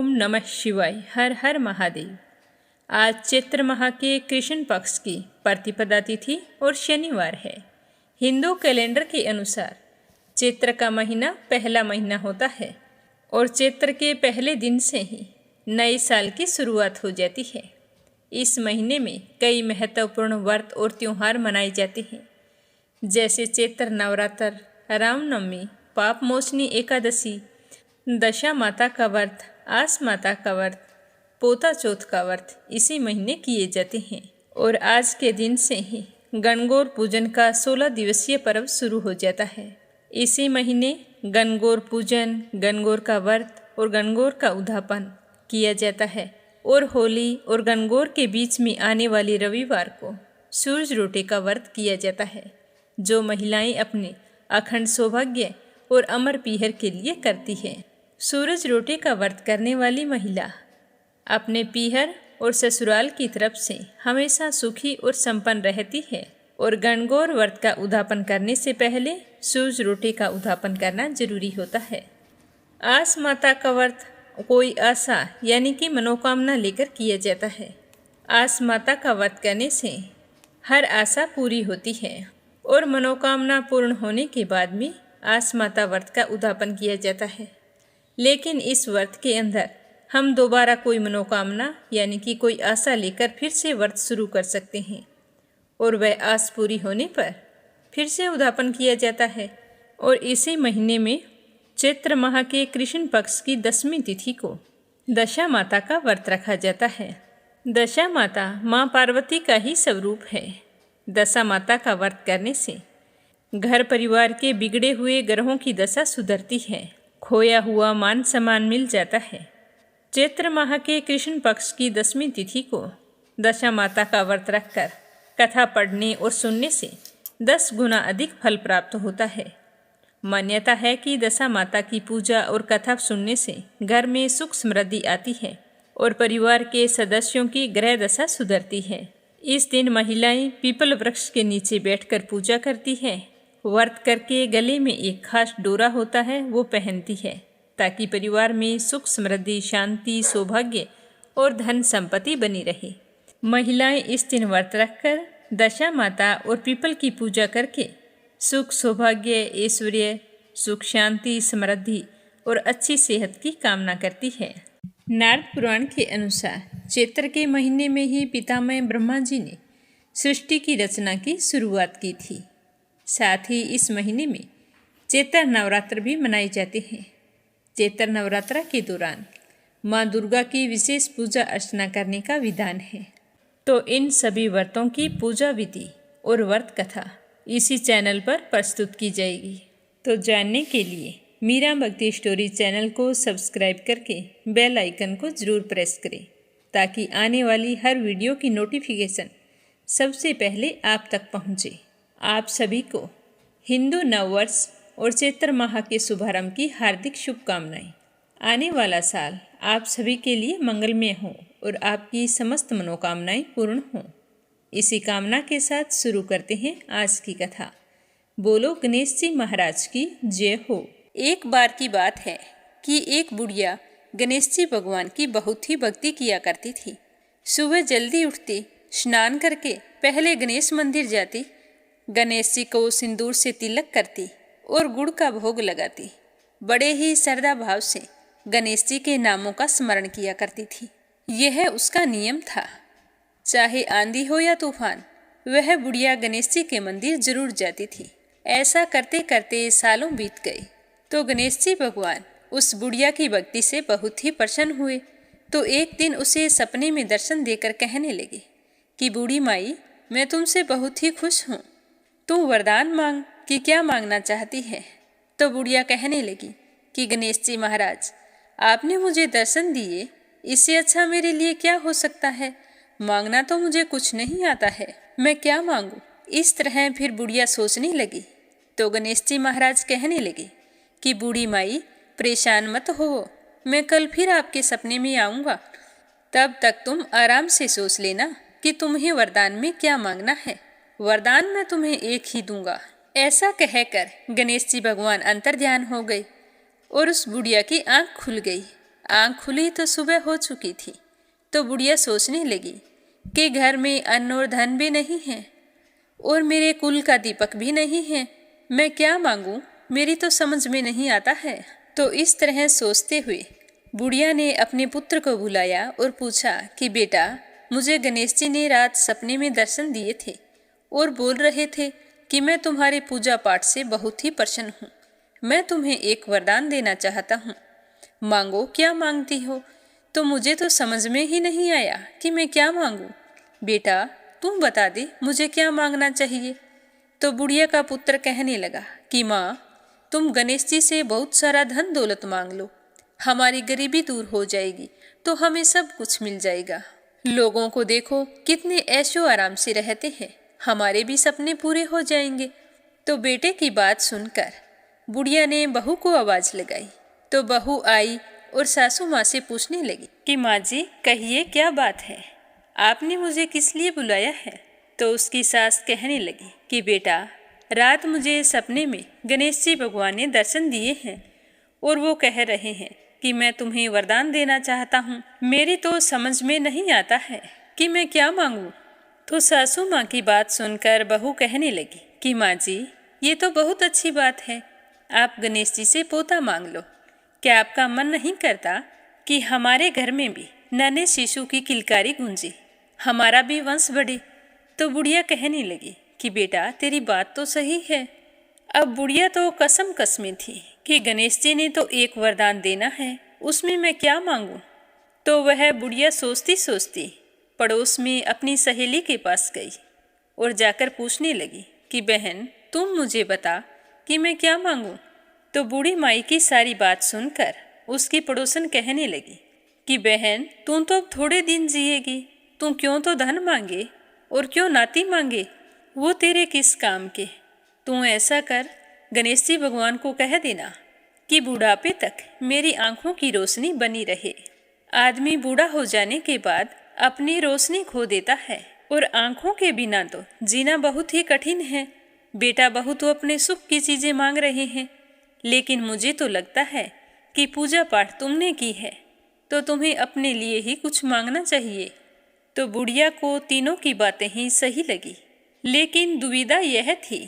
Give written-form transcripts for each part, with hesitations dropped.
ओम नमः शिवाय। हर हर महादेव। आज चैत्र माह के कृष्ण पक्ष की प्रतिपदा तिथि और शनिवार है। हिंदू कैलेंडर के अनुसार चैत्र का महीना पहला महीना होता है और चैत्र के पहले दिन से ही नए साल की शुरुआत हो जाती है। इस महीने में कई महत्वपूर्ण व्रत और त्यौहार मनाए जाते हैं, जैसे चैत्र नवरात्र, रामनवमी, पाप मोचनी एकादशी, दशा माता का व्रत, आस माता का व्रत, पोता चौथ का व्रत इसी महीने किए जाते हैं। और आज के दिन से ही गणगौर पूजन का 16 दिवसीय पर्व शुरू हो जाता है। इसी महीने गणगौर पूजन, गणगौर का व्रत और गणगौर का उद्यापन किया जाता है। और होली और गणगौर के बीच में आने वाली रविवार को सूरज रोटे का व्रत किया जाता है, जो महिलाएं अपने अखंड सौभाग्य और अमर पीहर के लिए करती है। सूरज रोटे का व्रत करने वाली महिला अपने पीहर और ससुराल की तरफ से हमेशा सुखी और संपन्न रहती है। और गणगौर व्रत का उद्यापन करने से पहले सूरज रोटे का उद्यापन करना जरूरी होता है। आस माता का व्रत कोई आशा यानी कि मनोकामना लेकर किया जाता है। आस माता का व्रत करने से हर आशा पूरी होती है और मनोकामना पूर्ण होने के बाद में आस माता व्रत का उद्यापन किया जाता है। लेकिन इस व्रत के अंदर हम दोबारा कोई मनोकामना यानी कि कोई आशा लेकर फिर से व्रत शुरू कर सकते हैं और वह आस पूरी होने पर फिर से उद्यापन किया जाता है। और इसी महीने में चैत्र माह के कृष्ण पक्ष की 10वीं तिथि को दशा माता का व्रत रखा जाता है। दशा माता माँ पार्वती का ही स्वरूप है। दशा माता का व्रत करने से घर परिवार के बिगड़े हुए ग्रहों की दशा सुधरती है, खोया हुआ मान सम्मान मिल जाता है। चैत्र माह के कृष्ण पक्ष की 10वीं तिथि को दशा माता का व्रत रखकर कथा पढ़ने और सुनने से 10 गुना अधिक फल प्राप्त होता है। मान्यता है कि दशा माता की पूजा और कथा सुनने से घर में सुख समृद्धि आती है और परिवार के सदस्यों की ग्रह दशा सुधरती है। इस दिन महिलाएं पीपल वृक्ष के नीचे बैठकर पूजा करती है। व्रत करके गले में एक खास डोरा होता है, वो पहनती है ताकि परिवार में सुख समृद्धि, शांति, सौभाग्य और धन संपत्ति बनी रहे। महिलाएं इस दिन व्रत रखकर दशा माता और पीपल की पूजा करके सुख, सौभाग्य, ऐश्वर्य, सुख, शांति, समृद्धि और अच्छी सेहत की कामना करती है। नारद पुराण के अनुसार चैत्र के महीने में ही पितामह ब्रह्मा जी ने सृष्टि की रचना की शुरुआत की थी। साथ ही इस महीने में चैत्र नवरात्र भी मनाए जाते हैं। चैत्र नवरात्र के दौरान माँ दुर्गा की विशेष पूजा अर्चना करने का विधान है। तो इन सभी व्रतों की पूजा विधि और व्रत कथा इसी चैनल पर प्रस्तुत की जाएगी। तो जानने के लिए मीरा भक्ति स्टोरी चैनल को सब्सक्राइब करके बेल आइकन को जरूर प्रेस करें, ताकि आने वाली हर वीडियो की नोटिफिकेशन सबसे पहले आप तक पहुँचे। आप सभी को हिंदू नववर्ष और चैत्र माह के शुभारंभ की हार्दिक शुभकामनाएं। आने वाला साल आप सभी के लिए मंगलमय हो और आपकी समस्त मनोकामनाएं पूर्ण हों। इसी कामना के साथ शुरू करते हैं आज की कथा। बोलो गणेश जी महाराज की जय हो। एक बार की बात है कि एक बुढ़िया गणेश जी भगवान की बहुत ही भक्ति किया करती थी। सुबह जल्दी उठती, स्नान करके पहले गणेश मंदिर जाती, गणेश जी को सिंदूर से तिलक करती और गुड़ का भोग लगाती। बड़े ही श्रद्धा भाव से गणेश जी के नामों का स्मरण किया करती थी। यह उसका नियम था। चाहे आंधी हो या तूफान, वह बुढ़िया गणेश जी के मंदिर जरूर जाती थी। ऐसा करते करते सालों बीत गए तो गणेश जी भगवान उस बुढ़िया की भक्ति से बहुत ही प्रसन्न हुए। तो एक दिन उसे सपने में दर्शन देकर कहने लगे कि बूढ़ी माई, मैं तुमसे बहुत ही खुश हूँ, तू वरदान मांग कि क्या मांगना चाहती है। तो बुढ़िया कहने लगी कि गणेश जी महाराज, आपने मुझे दर्शन दिए, इससे अच्छा मेरे लिए क्या हो सकता है। मांगना तो मुझे कुछ नहीं आता है, मैं क्या मांगू। इस तरह फिर बुढ़िया सोचने लगी। तो गणेश जी महाराज कहने लगे कि बूढ़ी माई, परेशान मत हो, मैं कल फिर आपके सपने में आऊँगा। तब तक तुम आराम से सोच लेना कि तुम्हें वरदान में क्या मांगना है। वरदान मैं तुम्हें एक ही दूंगा। ऐसा कहकर गणेश जी भगवान अंतर्ध्यान हो गए और उस बुढ़िया की आंख खुल गई आंख खुली तो सुबह हो चुकी थी। तो बुढ़िया सोचने लगी कि घर में अन्न और धन भी नहीं है और मेरे कुल का दीपक भी नहीं है। मैं क्या मांगूं, मेरी तो समझ में नहीं आता है। तो इस तरह सोचते हुए बुढ़िया ने अपने पुत्र को बुलाया और पूछा कि बेटा, मुझे गणेश जी ने रात सपने में दर्शन दिए थे और बोल रहे थे कि मैं तुम्हारे पूजा पाठ से बहुत ही प्रसन्न हूँ। मैं तुम्हें एक वरदान देना चाहता हूँ, मांगो, क्या मांगती हो? तो मुझे तो समझ में ही नहीं आया कि मैं क्या मांगूं। बेटा, तुम बता दे मुझे क्या मांगना चाहिए। तो बुढ़िया का पुत्र कहने लगा कि माँ, तुम गणेश जी से बहुत सारा धन दौलत मांग लो, हमारी गरीबी दूर हो जाएगी तो हमें सब कुछ मिल जाएगा। लोगों को देखो कितने ऐशो आराम से रहते हैं, हमारे भी सपने पूरे हो जाएंगे। तो बेटे की बात सुनकर बुढ़िया ने बहू को आवाज लगाई। तो बहू आई और सासू माँ से पूछने लगी कि माँ जी, कहिए क्या बात है, आपने मुझे किस लिए बुलाया है? तो उसकी सास कहने लगी कि बेटा, रात मुझे सपने में गणेश जी भगवान ने दर्शन दिए हैं और वो कह रहे हैं कि मैं तुम्हें वरदान देना चाहता हूँ। मेरी तो समझ में नहीं आता है कि मैं क्या मांगूँ। तो सासू माँ की बात सुनकर बहू कहने लगी कि माँ जी, ये तो बहुत अच्छी बात है, आप गणेश जी से पोता मांग लो। क्या आपका मन नहीं करता कि हमारे घर में भी नन्हे शिशु की किलकारी गूंजे, हमारा भी वंश बढ़े? तो बुढ़िया कहने लगी कि बेटा, तेरी बात तो सही है। अब बुढ़िया तो कसम कसमी थी कि गणेश जी ने तो एक वरदान देना है, उसमें मैं क्या मांगूं। तो वह बुढ़िया सोचती सोचती पड़ोस में अपनी सहेली के पास गई और जाकर पूछने लगी कि बहन, तुम मुझे बता कि मैं क्या मांगूं। तो बूढ़ी माई की सारी बात सुनकर उसकी पड़ोसन कहने लगी कि बहन, तू तो अब थोड़े दिन जिएगी, तू क्यों तो धन मांगे और क्यों नाती मांगे, वो तेरे किस काम के। तू ऐसा कर, गणेश जी भगवान को कह देना कि बुढ़ापे तक मेरी आंखों की रोशनी बनी रहे। आदमी बूढ़ा हो जाने के बाद अपनी रोशनी खो देता है और आंखों के बिना तो जीना बहुत ही कठिन है। बेटा, बहू तो अपने सुख की चीजें मांग रहे हैं, लेकिन मुझे तो लगता है कि पूजा पाठ तुमने की है तो तुम्हें अपने लिए ही कुछ मांगना चाहिए। तो बुढ़िया को तीनों की बातें ही सही लगी, लेकिन दुविधा यह थी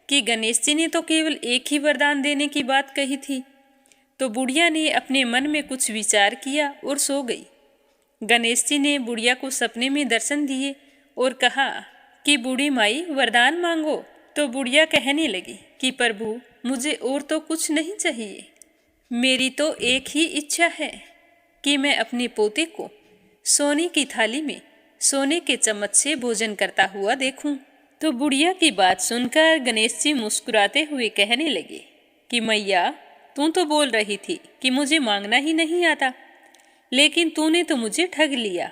कि गणेश जी ने तो केवल एक ही वरदान देने की बात कही थी। तो बुढ़िया ने अपने मन में कुछ विचार किया और सो गई। गणेश जी ने बुढ़िया को सपने में दर्शन दिए और कहा कि बूढ़ी माई, वरदान मांगो। तो बुढ़िया कहने लगी कि प्रभु, मुझे और तो कुछ नहीं चाहिए, मेरी तो एक ही इच्छा है कि मैं अपने पोते को सोने की थाली में सोने के चम्मच से भोजन करता हुआ देखूं। तो बुढ़िया की बात सुनकर गणेश जी मुस्कुराते हुए कहने लगे कि मैया, तू तो बोल रही थी कि मुझे मांगना ही नहीं आता, लेकिन तूने तो मुझे ठग लिया।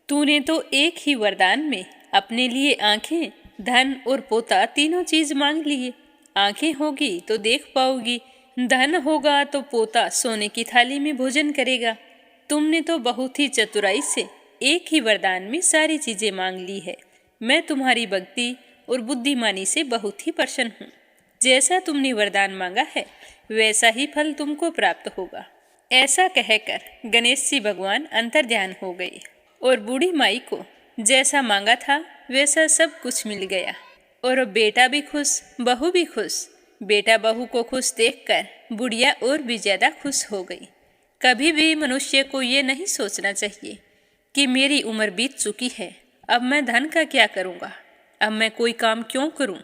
तूने तो एक ही वरदान में अपने लिए आंखें, धन और पोता तीनों चीज मांग लिए। आंखें होगी तो देख पाओगी, धन होगा तो पोता सोने की थाली में भोजन करेगा। तुमने तो बहुत ही चतुराई से एक ही वरदान में सारी चीजें मांग ली है। मैं तुम्हारी भक्ति और बुद्धिमानी से बहुत ही प्रसन्न हूँ। जैसा तुमने वरदान मांगा है वैसा ही फल तुमको प्राप्त होगा। ऐसा कहकर गणेश जी भगवान अंतर्ध्यान हो गए और बूढ़ी माई को जैसा मांगा था वैसा सब कुछ मिल गया। और बेटा भी खुश, बहू भी खुश। बेटा बहू को खुश देखकर बुढ़िया और भी ज्यादा खुश हो गई। कभी भी मनुष्य को ये नहीं सोचना चाहिए कि मेरी उम्र बीत चुकी है, अब मैं धन का क्या करूँगा, अब मैं कोई काम क्यों करूँ,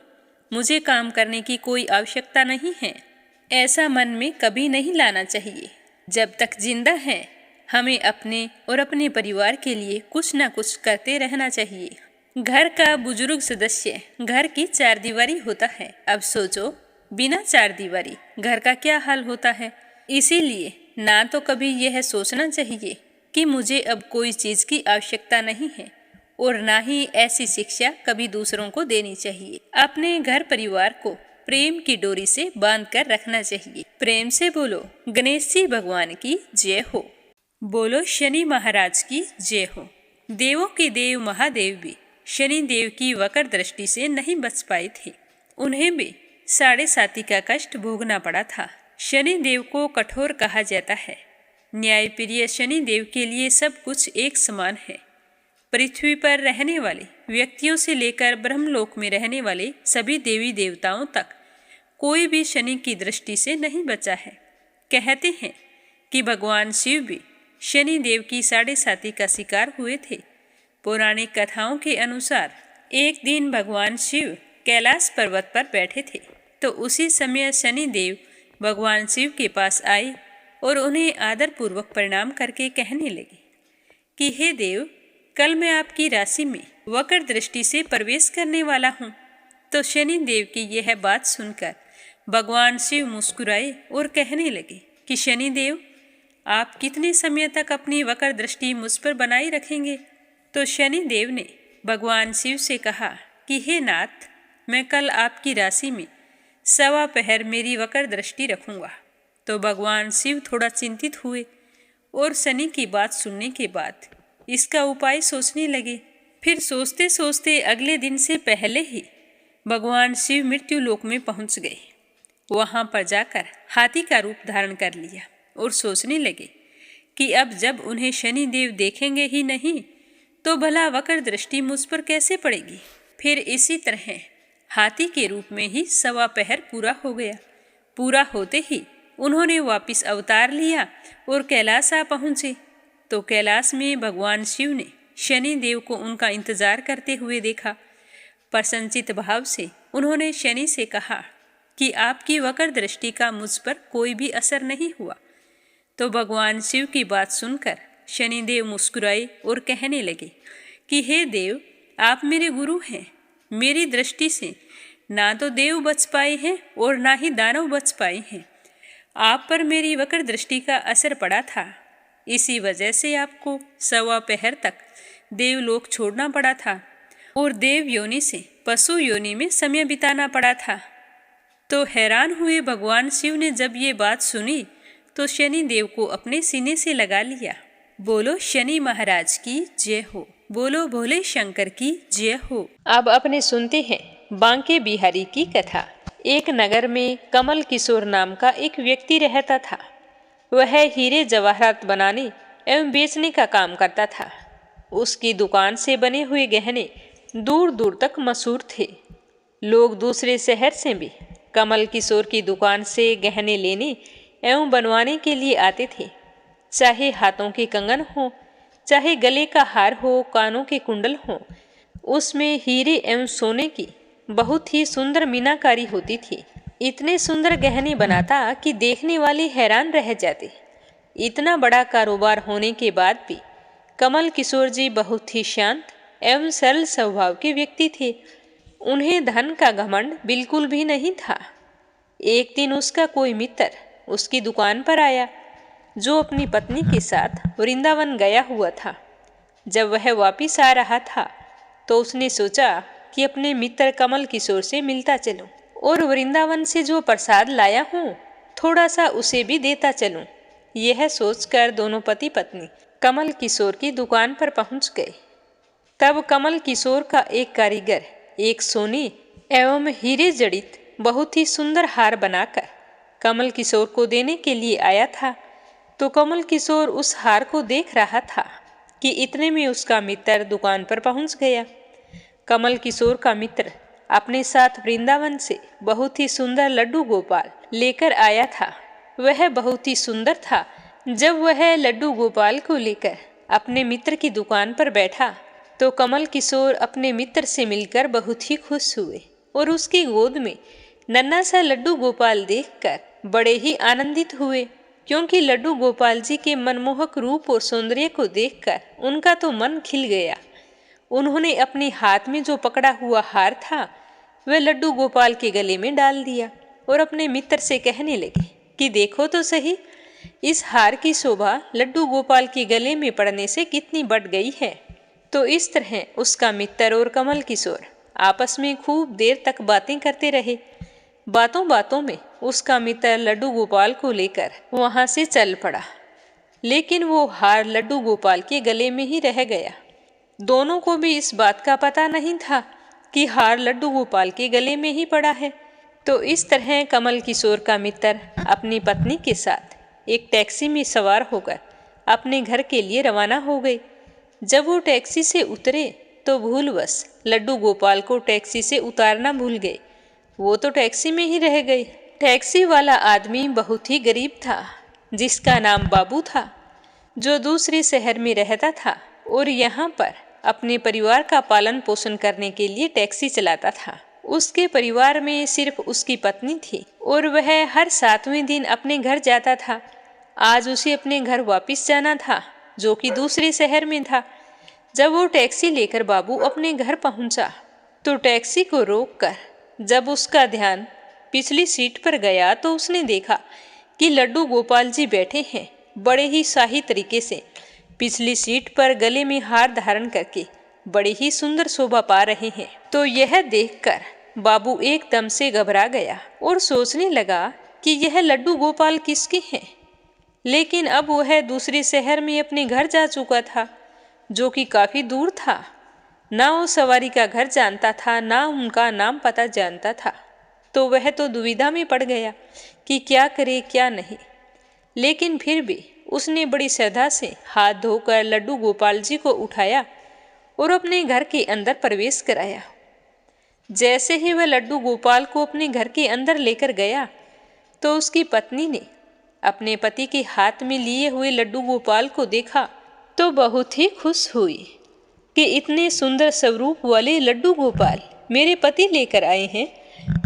मुझे काम करने की कोई आवश्यकता नहीं है। ऐसा मन में कभी नहीं लाना चाहिए। जब तक जिंदा हैं हमें अपने और अपने परिवार के लिए कुछ न कुछ करते रहना चाहिए। घर का बुजुर्ग सदस्य घर की चारदीवारी होता है। अब सोचो, बिना चारदीवारी घर का क्या हाल होता है। इसीलिए ना तो कभी यह सोचना चाहिए कि मुझे अब कोई चीज़ की आवश्यकता नहीं है और ना ही ऐसी शिक्षा कभी दूसरों को देनी चाहिए। अपने घर परिवार को प्रेम की डोरी से बांध कर रखना चाहिए। प्रेम से बोलो गणेश जी भगवान की जय हो। बोलो शनि महाराज की जय हो। देवों के देव महादेव भी शनि देव की वक्र दृष्टि से नहीं बच पाए थे। उन्हें भी 7.5 का कष्ट भोगना पड़ा था। शनि देव को कठोर कहा जाता है। न्यायप्रिय शनिदेव के लिए सब कुछ एक समान है। पृथ्वी पर रहने वाले व्यक्तियों से लेकर ब्रह्मलोक में रहने वाले सभी देवी देवताओं तक कोई भी शनि की दृष्टि से नहीं बचा है। कहते हैं कि भगवान शिव भी शनि देव की 7.5 का शिकार हुए थे। पौराणिक कथाओं के अनुसार एक दिन भगवान शिव कैलाश पर्वत पर बैठे थे, तो उसी समय शनि देव भगवान शिव के पास आए और उन्हें आदरपूर्वक प्रणाम करके कहने लगे कि हे देव, कल मैं आपकी राशि में वक्र दृष्टि से प्रवेश करने वाला हूँ। तो शनि देव की यह बात सुनकर भगवान शिव मुस्कुराए और कहने लगे कि शनि देव, आप कितने समय तक अपनी वक्र दृष्टि मुझ पर बनाए रखेंगे? तो शनि देव ने भगवान शिव से कहा कि हे नाथ, मैं कल आपकी राशि में 1.25 पहर मेरी वक्र दृष्टि रखूँगा। तो भगवान शिव थोड़ा चिंतित हुए और शनि की बात सुनने के बाद इसका उपाय सोचने लगे। फिर सोचते सोचते अगले दिन से पहले ही भगवान शिव मृत्यु लोक में पहुंच गए। वहां पर जाकर हाथी का रूप धारण कर लिया और सोचने लगे कि अब जब उन्हें शनि देव देखेंगे ही नहीं तो भला वक्र दृष्टि मुझ पर कैसे पड़ेगी। फिर इसी तरह हाथी के रूप में ही 1.25 पहर पूरा हो गया। पूरा होते ही उन्होंने वापिस अवतार लिया और कैलाश आ पहुँचे। तो कैलाश में भगवान शिव ने शनि देव को उनका इंतजार करते हुए देखा। प्रसन्नचित भाव से उन्होंने शनि से कहा कि आपकी वक्र दृष्टि का मुझ पर कोई भी असर नहीं हुआ। तो भगवान शिव की बात सुनकर शनिदेव मुस्कुराए और कहने लगे कि हे देव, आप मेरे गुरु हैं। मेरी दृष्टि से ना तो देव बच पाए हैं और ना ही दानव बच पाए हैं। आप पर मेरी वक्र दृष्टि का असर पड़ा था, इसी वजह से आपको 1.25 पहर तक देवलोक छोड़ना पड़ा था और देव योनि से पशु योनि में समय बिताना पड़ा था। तो हैरान हुए भगवान शिव ने जब ये बात सुनी तो शनि देव को अपने सीने से लगा लिया। बोलो शनि महाराज की जय हो, बोलो भोले शंकर की जय हो। अब अपने सुनते हैं बांके बिहारी की कथा। एक नगर में कमल किशोर नाम का एक व्यक्ति रहता था। वह हीरे जवाहरात बनाने एवं बेचने का काम करता था। उसकी दुकान से बने हुए गहने दूर दूर तक मशहूर थे। लोग दूसरे शहर से भी कमल किशोर की दुकान से गहने लेने एवं बनवाने के लिए आते थे। चाहे हाथों के कंगन हो, चाहे गले का हार हो, कानों के कुंडल हो, उसमें हीरे एवं सोने की बहुत ही सुंदर मीनाकारी होती थी। इतने सुंदर गहने बनाता कि देखने वाले हैरान रह जाते। इतना बड़ा कारोबार होने के बाद भी कमल किशोर जी बहुत ही शांत एवं सरल स्वभाव के व्यक्ति थे। उन्हें धन का घमंड बिल्कुल भी नहीं था। एक दिन उसका कोई मित्र उसकी दुकान पर आया, जो अपनी पत्नी के साथ वृंदावन गया हुआ था। जब वह वापिस आ रहा था तो उसने सोचा कि अपने मित्र कमल किशोर से मिलता चलूं और वृंदावन से जो प्रसाद लाया हूँ थोड़ा सा उसे भी देता चलूं। यह सोचकर दोनों पति पत्नी कमल किशोर की दुकान पर पहुंच गए। तब कमल किशोर का एक कारीगर एक सोने एवं हीरे जड़ित बहुत ही सुंदर हार बनाकर कमल किशोर को देने के लिए आया था। तो कमल किशोर उस हार को देख रहा था कि इतने में उसका मित्र दुकान पर पहुंच गया। कमल किशोर का मित्र अपने साथ वृंदावन से बहुत ही सुंदर लड्डू गोपाल लेकर आया था। वह बहुत ही सुंदर था। जब वह लड्डू गोपाल को लेकर अपने मित्र की दुकान पर बैठा तो कमल किशोर अपने मित्र से मिलकर बहुत ही खुश हुए और उसकी गोद में नन्हा सा लड्डू गोपाल देखकर बड़े ही आनंदित हुए, क्योंकि लड्डू गोपाल जी के मनमोहक रूप और सौंदर्य को देखकर उनका तो मन खिल गया। उन्होंने अपने हाथ में जो पकड़ा हुआ हार था वह लड्डू गोपाल के गले में डाल दिया और अपने मित्र से कहने लगे कि देखो तो सही, इस हार की शोभा लड्डू गोपाल के गले में पड़ने से कितनी बढ़ गई है। तो इस तरह उसका मित्र और कमल किशोर आपस में खूब देर तक बातें करते रहे। बातों बातों में उसका मित्र लड्डू गोपाल को लेकर वहां से चल पड़ा, लेकिन वो हार लड्डू गोपाल के गले में ही रह गया। दोनों को भी इस बात का पता नहीं था कि हार लड्डू गोपाल के गले में ही पड़ा है। तो इस तरह कमल किशोर का मित्र अपनी पत्नी के साथ एक टैक्सी में सवार होकर अपने घर के लिए रवाना हो गए। जब वो टैक्सी से उतरे तो भूलवश लड्डू गोपाल को टैक्सी से उतारना भूल गए। वो तो टैक्सी में ही रह गए। टैक्सी वाला आदमी बहुत ही गरीब था, जिसका नाम बाबू था, जो दूसरे शहर में रहता था और यहाँ पर अपने परिवार का पालन पोषण करने के लिए टैक्सी चलाता था। उसके परिवार में सिर्फ उसकी पत्नी थी और वह हर 7वें दिन अपने घर जाता था। आज उसे अपने घर वापस जाना था, जो कि दूसरे शहर में था। जब वो टैक्सी लेकर बाबू अपने घर पहुंचा तो टैक्सी को रोककर जब उसका ध्यान पिछली सीट पर गया तो उसने देखा कि लड्डू गोपाल जी बैठे हैं, बड़े ही शाही तरीके से पिछली सीट पर गले में हार धारण करके बड़े ही सुंदर शोभा पा रहे हैं। तो यह देखकर बाबू एकदम से घबरा गया और सोचने लगा कि यह लड्डू गोपाल किसके हैं। लेकिन अब वह दूसरे शहर में अपने घर जा चुका था, जो कि काफी दूर था। ना वो सवारी का घर जानता था, ना उनका नाम पता जानता था। तो वह तो दुविधा में पड़ गया कि क्या करे क्या नहीं। लेकिन फिर भी उसने बड़ी श्रद्धा से हाथ धोकर लड्डू गोपाल जी को उठाया और अपने घर के अंदर प्रवेश कराया। जैसे ही वह लड्डू गोपाल को अपने घर के अंदर लेकर गया तो उसकी पत्नी ने अपने पति के हाथ में लिए हुए लड्डू गोपाल को देखा तो बहुत ही खुश हुई कि इतने सुंदर स्वरूप वाले लड्डू गोपाल मेरे पति लेकर आए हैं।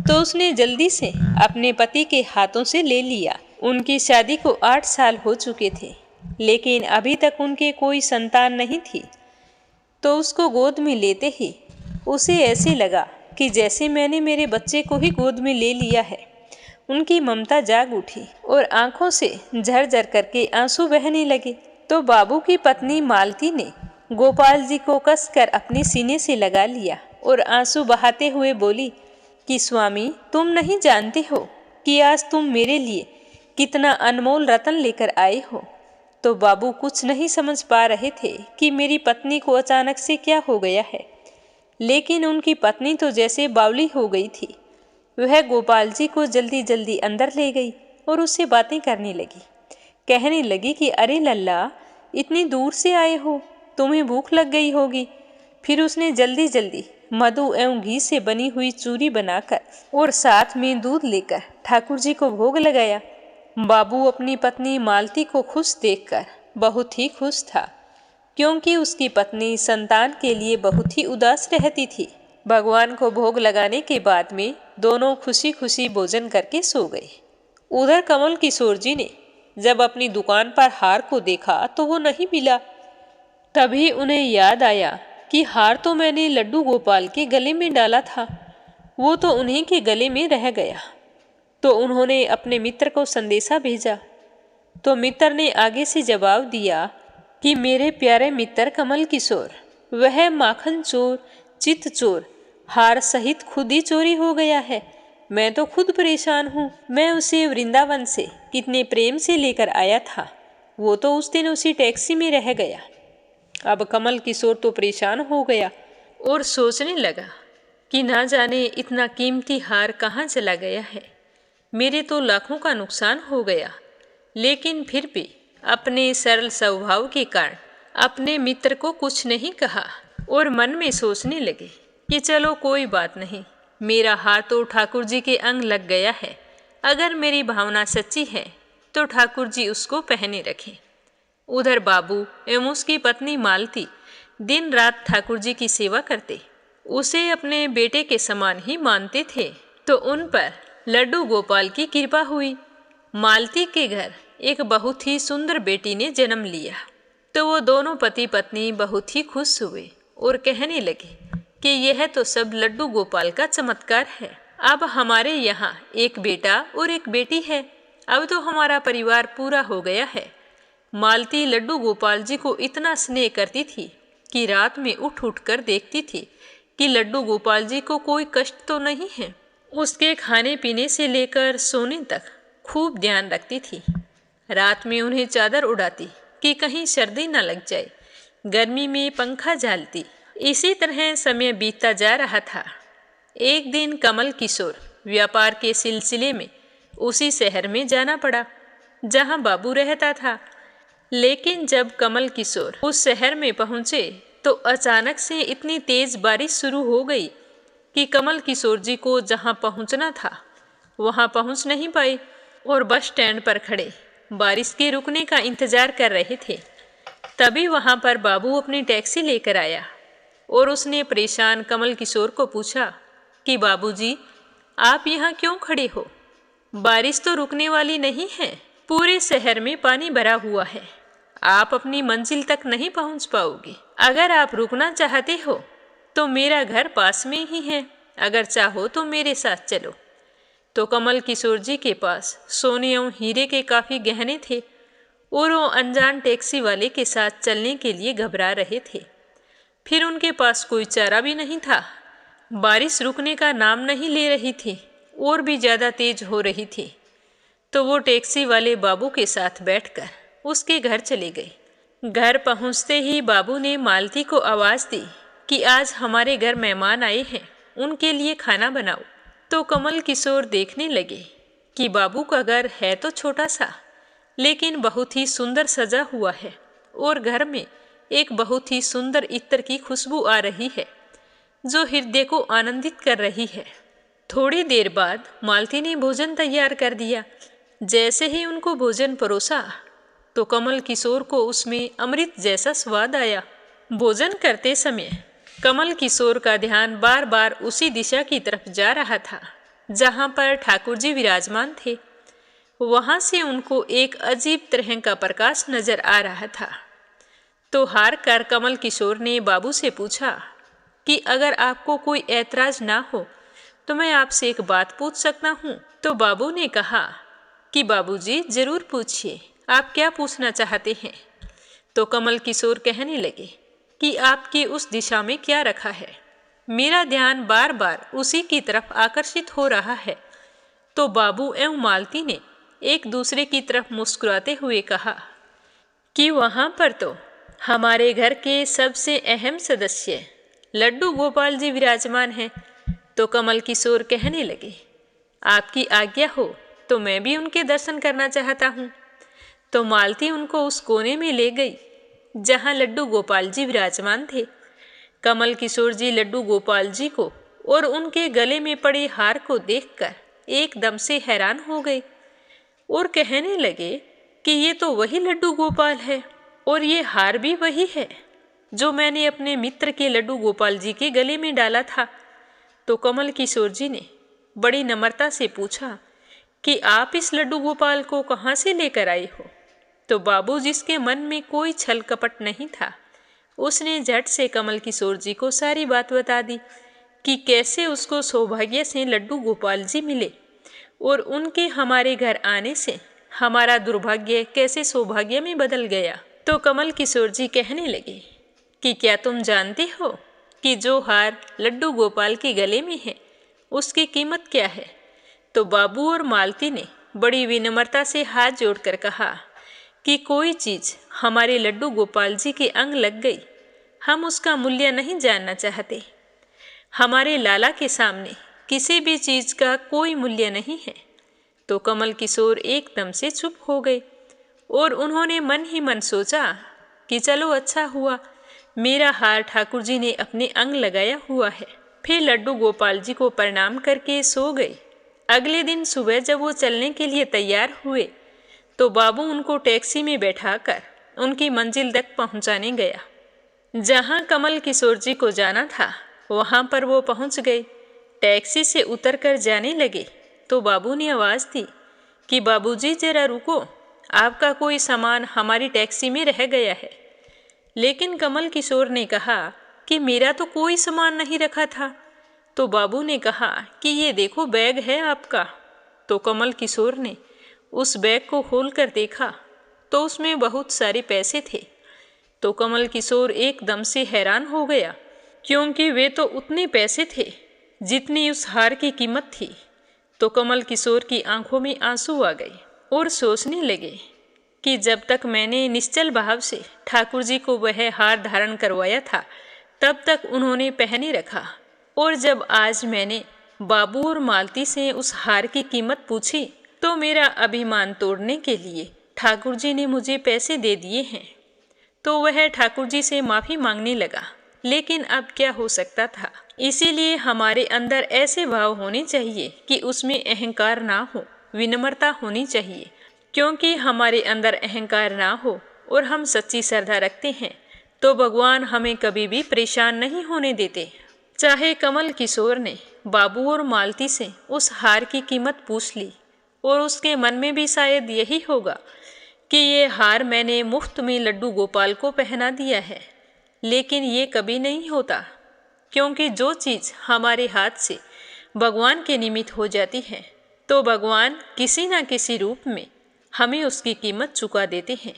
तो उसने जल्दी से अपने पति के हाथों से ले लिया। उनकी शादी को 8 साल हो चुके थे, लेकिन अभी तक उनके कोई संतान नहीं थी। तो उसको गोद में लेते ही उसे ऐसे लगा कि जैसे मैंने मेरे बच्चे को ही गोद में ले लिया है। उनकी ममता जाग उठी और आंखों से झरझर करके आंसू बहने लगे। तो बाबू की पत्नी मालती ने गोपाल जी को कसकर अपने सीने से लगा लिया और आंसू बहाते हुए बोली कि स्वामी, तुम नहीं जानते हो कि आज तुम मेरे लिए कितना अनमोल रतन लेकर आए हो। तो बाबू कुछ नहीं समझ पा रहे थे कि मेरी पत्नी को अचानक से क्या हो गया है। लेकिन उनकी पत्नी तो जैसे बावली हो गई थी। वह गोपाल जी को जल्दी जल्दी अंदर ले गई और उससे बातें करने लगी। कहने लगी कि अरे लल्ला, इतनी दूर से आए हो, तुम्हें भूख लग गई होगी। फिर उसने जल्दी जल्दी मधु एवं घी से बनी हुई चूरी बनाकर और साथ में दूध लेकर ठाकुर जी को भोग लगाया। बाबू अपनी पत्नी मालती को खुश देखकर बहुत ही खुश था, क्योंकि उसकी पत्नी संतान के लिए बहुत ही उदास रहती थी। भगवान को भोग लगाने के बाद में दोनों खुशी खुशी भोजन करके सो गए। उधर कमल किशोर जी ने जब अपनी दुकान पर हार को देखा तो वो नहीं मिला। तभी उन्हें याद आया कि हार तो मैंने लड्डू गोपाल के गले में डाला था, वो तो उन्हीं के गले में रह गया। तो उन्होंने अपने मित्र को संदेशा भेजा। तो मित्र ने आगे से जवाब दिया कि मेरे प्यारे मित्र कमल किशोर, वह माखन चोर, चित चोर, हार सहित खुद ही चोरी हो गया है। मैं तो खुद परेशान हूँ। मैं उसे वृंदावन से कितने प्रेम से लेकर आया था, वो तो उस दिन उसी टैक्सी में रह गया। अब कमल किशोर तो परेशान हो गया और सोचने लगा कि ना जाने इतना कीमती हार कहाँ चला गया है। मेरे तो लाखों का नुकसान हो गया। लेकिन फिर भी अपने सरल स्वभाव के कारण अपने मित्र को कुछ नहीं कहा और मन में सोचने लगे कि चलो कोई बात नहीं, मेरा हार तो ठाकुर जी के अंग लग गया है। अगर मेरी भावना सच्ची है तो ठाकुर जी उसको पहने रखें। उधर बाबू एवं उसकी पत्नी मालती दिन रात ठाकुर जी की सेवा करते, उसे अपने बेटे के समान ही मानते थे। तो उन पर लड्डू गोपाल की कृपा हुई। मालती के घर एक बहुत ही सुंदर बेटी ने जन्म लिया। तो वो दोनों पति पत्नी बहुत ही खुश हुए और कहने लगे कि यह तो सब लड्डू गोपाल का चमत्कार है। अब हमारे यहाँ एक बेटा और एक बेटी है। अब तो हमारा परिवार पूरा हो गया है। मालती लड्डू गोपाल जी को इतना स्नेह करती थी कि रात में उठ उठ कर देखती थी कि लड्डू गोपाल जी को कोई कष्ट तो नहीं है। उसके खाने पीने से लेकर सोने तक खूब ध्यान रखती थी। रात में उन्हें चादर उड़ाती कि कहीं सर्दी न लग जाए, गर्मी में पंखा झालती। इसी तरह समय बीतता जा रहा था। एक दिन कमल किशोर व्यापार के सिलसिले में उसी शहर में जाना पड़ा जहां बाबू रहता था। लेकिन जब कमल किशोर उस शहर में पहुंचे तो अचानक से इतनी तेज बारिश शुरू हो गई कि कमल किशोर जी को जहां पहुंचना था वहां पहुंच नहीं पाए और बस स्टैंड पर खड़े बारिश के रुकने का इंतजार कर रहे थे। तभी वहां पर बाबू अपनी टैक्सी लेकर आया और उसने परेशान कमल किशोर को पूछा कि बाबूजी, आप यहाँ क्यों खड़े हो? बारिश तो रुकने वाली नहीं है, पूरे शहर में पानी भरा हुआ है, आप अपनी मंजिल तक नहीं पहुंच पाओगे। अगर आप रुकना चाहते हो तो मेरा घर पास में ही है, अगर चाहो तो मेरे साथ चलो। तो कमल किशोर जी के पास सोने एवं हीरे के काफ़ी गहने थे और वो अनजान टैक्सी वाले के साथ चलने के लिए घबरा रहे थे। फिर उनके पास कोई चारा भी नहीं था। बारिश रुकने का नाम नहीं ले रही थी और भी ज़्यादा तेज हो रही थी। तो वो टैक्सी वाले बाबू के साथ बैठकर उसके घर चले गए। घर पहुंचते ही बाबू ने मालती को आवाज़ दी कि आज हमारे घर मेहमान आए हैं, उनके लिए खाना बनाओ। तो कमल किशोर देखने लगे कि बाबू का घर है तो छोटा सा, लेकिन बहुत ही सुंदर सजा हुआ है और घर में एक बहुत ही सुंदर इत्र की खुशबू आ रही है जो हृदय को आनंदित कर रही है। थोड़ी देर बाद मालती ने भोजन तैयार कर दिया। जैसे ही उनको भोजन परोसा तो कमल किशोर को उसमें अमृत जैसा स्वाद आया। भोजन करते समय कमल किशोर का ध्यान बार बार उसी दिशा की तरफ जा रहा था जहां पर ठाकुर जी विराजमान थे। वहां से उनको एक अजीब तरह का प्रकाश नजर आ रहा था। तो हार कर कमल किशोर ने बाबू से पूछा कि अगर आपको कोई ऐतराज ना हो तो मैं आपसे एक बात पूछ सकता हूँ। तो बाबू ने कहा कि बाबूजी जरूर पूछिए, आप क्या पूछना चाहते हैं। तो कमल किशोर कहने लगे कि आपकी उस दिशा में क्या रखा है, मेरा ध्यान बार बार उसी की तरफ आकर्षित हो रहा है। तो बाबू एवं मालती ने एक दूसरे की तरफ मुस्कुराते हुए कहा कि वहां पर तो हमारे घर के सबसे अहम सदस्य लड्डू गोपाल जी विराजमान हैं। तो कमल किशोर कहने लगे, आपकी आज्ञा हो तो मैं भी उनके दर्शन करना चाहता हूँ। तो मालती उनको उस कोने में ले गई जहाँ लड्डू गोपाल जी विराजमान थे। कमल किशोर जी लड्डू गोपाल जी को और उनके गले में पड़े हार को देखकर एकदम से हैरान हो गए और कहने लगे कि ये तो वही लड्डू गोपाल है और ये हार भी वही है जो मैंने अपने मित्र के लड्डू गोपाल जी के गले में डाला था। तो कमल किशोर जी ने बड़ी नम्रता से पूछा कि आप इस लड्डू गोपाल को कहाँ से लेकर आए हो। तो बाबू, जिसके मन में कोई छल कपट नहीं था, उसने झट से कमल किशोर जी को सारी बात बता दी कि कैसे उसको सौभाग्य से लड्डू गोपाल जी मिले और उनके हमारे घर आने से हमारा दुर्भाग्य कैसे सौभाग्य में बदल गया। तो कमल किशोर जी कहने लगे कि क्या तुम जानते हो कि जो हार लड्डू गोपाल के गले में है उसकी कीमत क्या है। तो बाबू और मालती ने बड़ी विनम्रता से हाथ जोड़कर कहा कि कोई चीज़ हमारे लड्डू गोपाल जी के अंग लग गई, हम उसका मूल्य नहीं जानना चाहते। हमारे लाला के सामने किसी भी चीज़ का कोई मूल्य नहीं है। तो कमल किशोर एकदम से चुप हो गए और उन्होंने मन ही मन सोचा कि चलो अच्छा हुआ मेरा हार ठाकुर जी ने अपने अंग लगाया हुआ है। फिर लड्डू गोपाल जी को प्रणाम करके सो गए। अगले दिन सुबह जब वो चलने के लिए तैयार हुए तो बाबू उनको टैक्सी में बैठाकर उनकी मंजिल तक पहुंचाने गया। जहां कमल किशोर जी को जाना था वहां पर वो पहुंच गए। टैक्सी से उतरकर जाने लगे तो बाबू ने आवाज़ दी कि बाबूजी जरा रुको, आपका कोई सामान हमारी टैक्सी में रह गया है। लेकिन कमल किशोर ने कहा कि मेरा तो कोई सामान नहीं रखा था। तो बाबू ने कहा कि ये देखो बैग है आपका। तो कमल किशोर ने उस बैग को खोलकर देखा तो उसमें बहुत सारे पैसे थे। तो कमल किशोर एकदम से हैरान हो गया क्योंकि वे तो उतने पैसे थे जितनी उस हार की कीमत थी। तो कमल किशोर की आंखों में आंसू आ गए और सोचने लगे कि जब तक मैंने निश्चल भाव से ठाकुर जी को वह हार धारण करवाया था तब तक उन्होंने पहने रखा, और जब आज मैंने बाबू और मालती से उस हार की कीमत पूछी तो मेरा अभिमान तोड़ने के लिए ठाकुर जी ने मुझे पैसे दे दिए हैं। तो वह ठाकुर जी से माफ़ी मांगने लगा, लेकिन अब क्या हो सकता था। इसीलिए हमारे अंदर ऐसे भाव होने चाहिए कि उसमें अहंकार ना हो, विनम्रता होनी चाहिए। क्योंकि हमारे अंदर अहंकार ना हो और हम सच्ची श्रद्धा रखते हैं तो भगवान हमें कभी भी परेशान नहीं होने देते। चाहे कमल किशोर ने बाबू और मालती से उस हार की कीमत पूछ ली और उसके मन में भी शायद यही होगा कि ये हार मैंने मुफ्त में लड्डू गोपाल को पहना दिया है, लेकिन ये कभी नहीं होता। क्योंकि जो चीज़ हमारे हाथ से भगवान के निमित्त हो जाती है तो भगवान किसी न किसी रूप में हमें उसकी कीमत चुका देते हैं।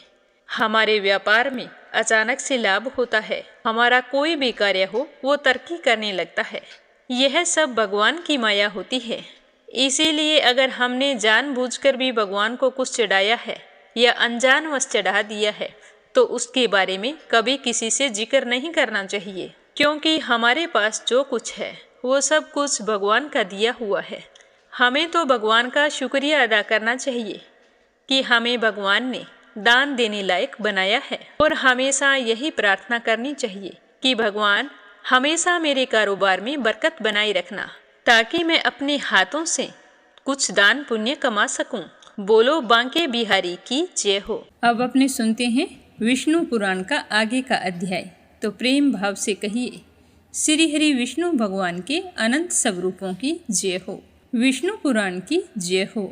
हमारे व्यापार में अचानक से लाभ होता है, हमारा कोई भी कार्य हो वो तरक्की करने लगता है। यह सब भगवान की माया होती है। इसीलिए अगर हमने जानबूझकर भी भगवान को कुछ चढ़ाया है या अनजानवश चढ़ा दिया है तो उसके बारे में कभी किसी से जिक्र नहीं करना चाहिए। क्योंकि हमारे पास जो कुछ है वो सब कुछ भगवान का दिया हुआ है। हमें तो भगवान का शुक्रिया अदा करना चाहिए कि हमें भगवान ने दान देने लायक बनाया है, और हमेशा यही प्रार्थना करनी चाहिए कि भगवान हमेशा मेरे कारोबार में बरकत बनाए रखना, ताकि मैं अपने हाथों से कुछ दान पुण्य कमा सकूं। बोलो बांके बिहारी की जय हो। अब अपने सुनते हैं विष्णु पुराण का आगे का अध्याय। तो प्रेम भाव से कहिए, श्री हरि विष्णु भगवान के अनंत स्वरूपों की जय हो। विष्णु पुराण की जय हो।